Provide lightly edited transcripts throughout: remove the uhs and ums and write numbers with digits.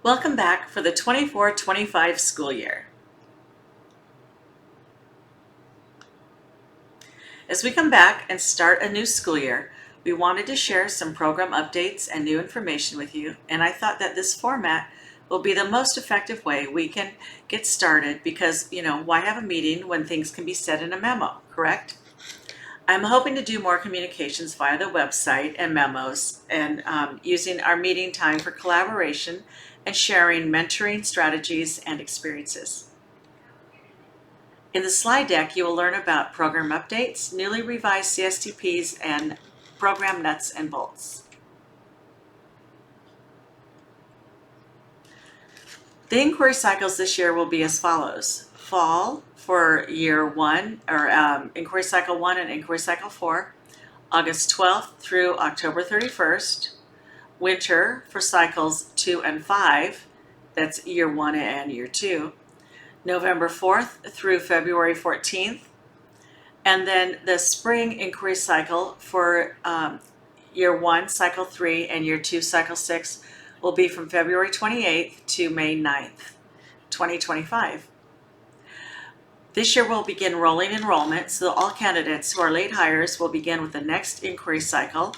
Welcome back for the 24-25 school year. As we come back and start a new school year, we wanted to share some program updates and new information with you, and I thought that this format will be the most effective way we can get started because, why have a meeting when things can be said in a memo, correct? I'm hoping to do more communications via the website and memos and using our meeting time for collaboration and sharing mentoring strategies and experiences. In the slide deck, you will learn about program updates, newly revised CSTPs, and program nuts and bolts. The inquiry cycles this year will be as follows. Fall for year 1, or inquiry cycle 1 and inquiry cycle 4, August 12th through October 31st. Winter for cycles 2 and 5, that's year 1 and year 2, November 4th through February 14th. And then the spring inquiry cycle for year 1, cycle 3, and year 2, cycle 6 will be from February 28th to May 9th, 2025. This year we'll begin rolling enrollment, so all candidates who are late hires will begin with the next inquiry cycle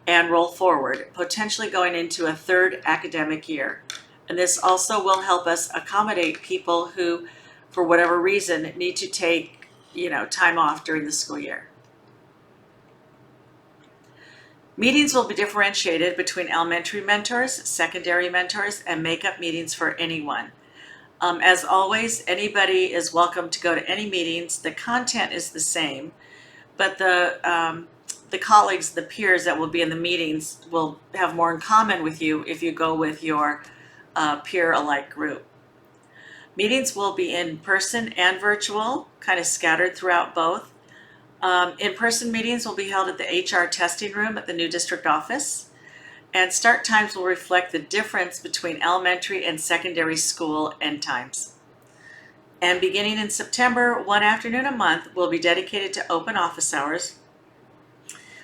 and roll forward, potentially going into a third academic year. And this also will help us accommodate people who, for whatever reason, need to take, time off during the school year. Meetings will be differentiated between elementary mentors, secondary mentors, and makeup meetings for anyone. As always, anybody is welcome to go to any meetings. The content is the same, but the colleagues, the peers that will be in the meetings will have more in common with you if you go with your peer-alike group. Meetings will be in person and virtual, kind of scattered throughout both. In-person meetings will be held at the HR testing room at the new district office, and start times will reflect the difference between elementary and secondary school end times. And beginning in September, one afternoon a month will be dedicated to open office hours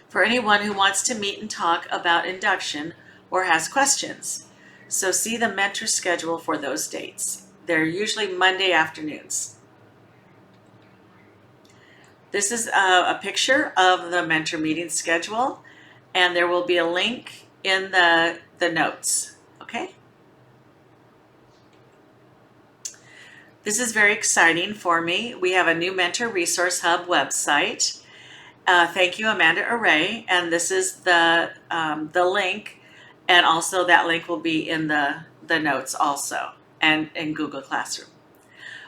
for anyone who wants to meet and talk about induction or has questions. So see the mentor schedule for those dates. They're usually Monday afternoons. This is a picture of the mentor meeting schedule, and there will be a link in the notes, okay? This is very exciting for me. We have a new Mentor Resource Hub website. Thank you, Amanda Array, and this is the link, and also that link will be in the notes also, and in Google Classroom.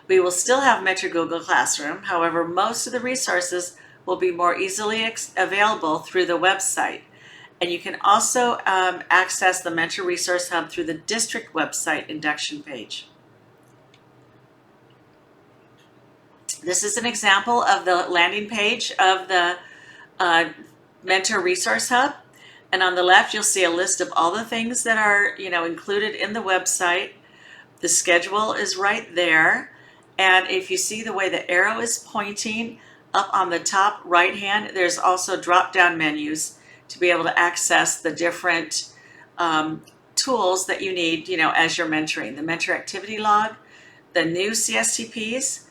We will still have Mentor Google Classroom, however, most of the resources will be more easily available through the website. And you can also access the Mentor Resource Hub through the district website induction page. This is an example of the landing page of the Mentor Resource Hub. And on the left, you'll see a list of all the things that are, included in the website. The schedule is right there. And if you see the way the arrow is pointing up on the top right hand, there's also drop-down menus to be able to access the different tools that you need, as you're mentoring. The mentor activity log, the new CSTPs,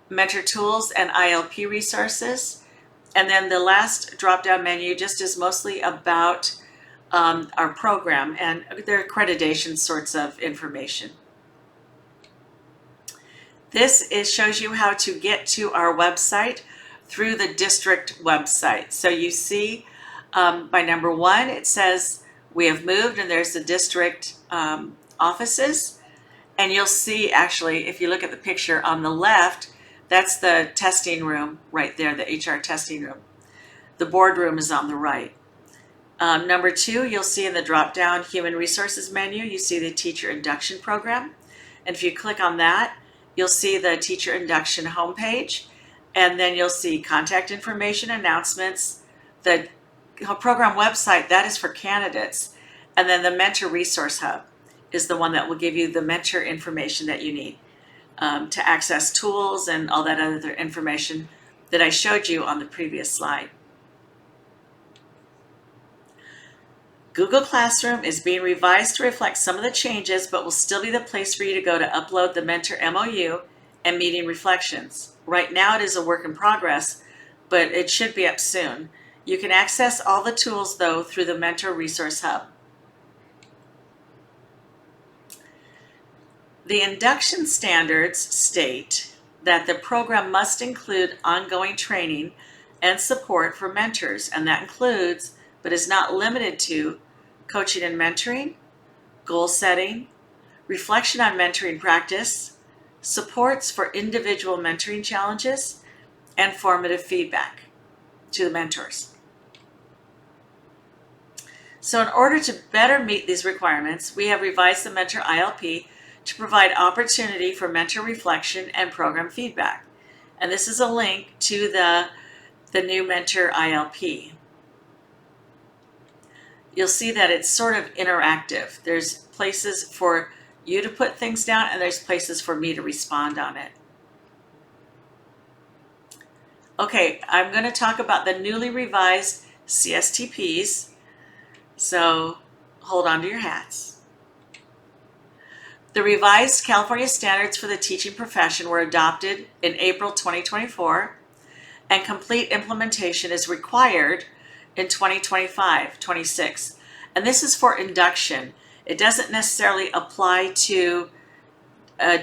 mentor tools and ILP resources. And then the last drop-down menu just is mostly about our program and their accreditation sorts of information. This shows you how to get to our website through the district website. So you see by number 1, it says we have moved, and there's the district offices. And you'll see, actually, if you look at the picture on the left, that's the testing room right there, the HR testing room. The boardroom is on the right. Number 2, you'll see in the drop-down Human Resources menu, you see the Teacher Induction Program. And if you click on that, you'll see the Teacher Induction homepage, and then you'll see contact information, announcements, the program website, that is for candidates, and then the Mentor Resource Hub is the one that will give you the mentor information that you need to access tools and all that other information that I showed you on the previous slide. Google Classroom is being revised to reflect some of the changes, but will still be the place for you to go to upload the Mentor MOU and meeting reflections. Right now it is a work in progress, but it should be up soon. You can access all the tools though through the Mentor Resource Hub. The induction standards state that the program must include ongoing training and support for mentors, and that includes, but is not limited to, coaching and mentoring, goal setting, reflection on mentoring practice, supports for individual mentoring challenges, and formative feedback to the mentors. So in order to better meet these requirements, we have revised the Mentor ILP to provide opportunity for mentor reflection and program feedback. And this is a link to the new Mentor ILP. You'll see that it's sort of interactive. There's places for you to put things down and there's places for me to respond on it. Okay, I'm going to talk about the newly revised CSTPs. So hold on to your hats. The revised California standards for the teaching profession were adopted in April 2024, and complete implementation is required in 2025-26. And this is for induction. It doesn't necessarily apply to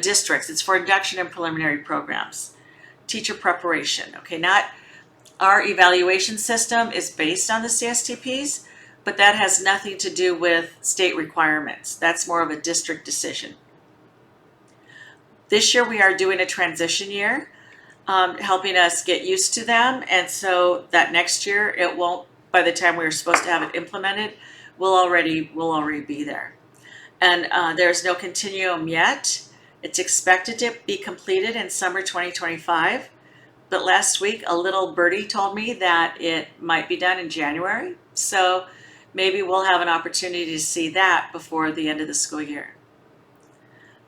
districts. It's for induction and preliminary programs. Teacher preparation, okay, not our evaluation system is based on the CSTPs, but that has nothing to do with state requirements. That's more of a district decision. This year we are doing a transition year, helping us get used to them, and so that next year it won't, by the time we were supposed to have it implemented, we'll already be there. And there's no continuum yet. It's expected to be completed in summer 2025, but last week a little birdie told me that it might be done in January, so maybe we'll have an opportunity to see that before the end of the school year.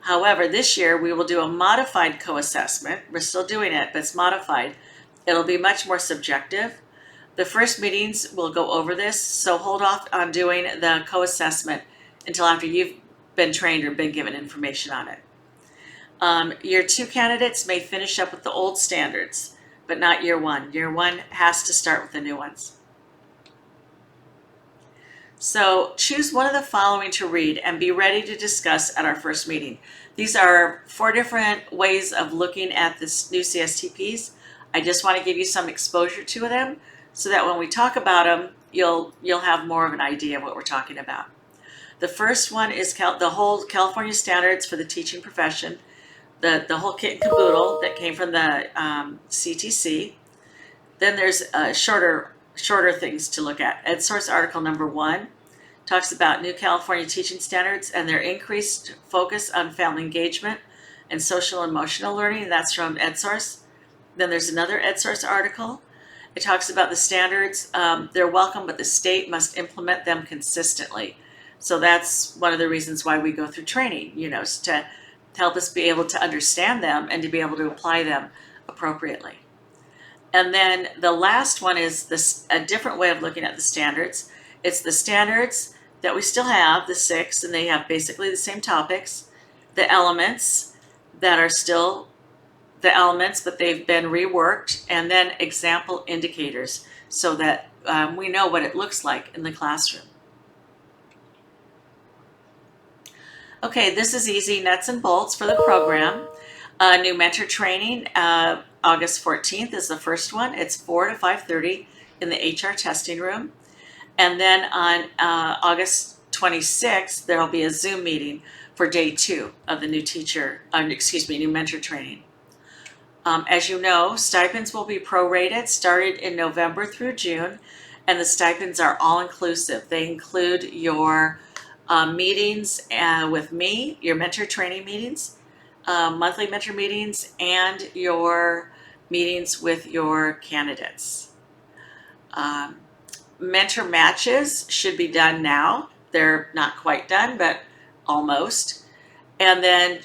However, this year we will do a modified co-assessment. We're still doing it, but it's modified. It'll be much more subjective. The first meetings will go over this, so hold off on doing the co-assessment until after you've been trained or been given information on it. Year 2 candidates may finish up with the old standards, but not year 1. Year 1 has to start with the new ones. So choose one of the following to read and be ready to discuss at our first meeting. These are 4 different ways of looking at this new CSTPs. I just want to give you some exposure to them so that when we talk about them, you'll have more of an idea of what we're talking about. The first one is the whole California standards for the teaching profession, the whole kit and caboodle that came from the CTC. Then there's shorter things to look at. EdSource article number 1 talks about new California teaching standards and their increased focus on family engagement and social and emotional learning. That's from EdSource. Then there's another EdSource article. It talks about the standards. They're welcome, but the state must implement them consistently. So that's one of the reasons why we go through training, to help us be able to understand them and to be able to apply them appropriately. And then the last one is a different way of looking at the standards. It's the standards that we still have, the 6, and they have basically the same topics. The elements that are still the elements, but they've been reworked, and then example indicators so that we know what it looks like in the classroom. Okay, this is easy nuts and bolts for the program. New mentor training, August 14th is the first one. It's 4 to 5:30 in the HR testing room. And then on August 26th, there'll be a Zoom meeting for day 2 of the new mentor training. As you know, stipends will be prorated, started in November through June, and the stipends are all inclusive. They include your meetings with me, your mentor training meetings, monthly mentor meetings, and your meetings with your candidates. Mentor matches should be done now. They're not quite done, but almost. And then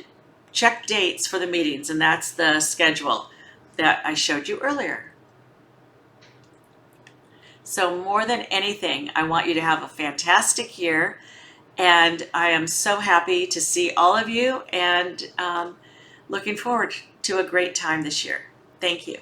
check dates for the meetings, and that's the schedule that I showed you earlier. So more than anything, I want you to have a fantastic year, and I am so happy to see all of you, and looking forward to a great time this year. Thank you.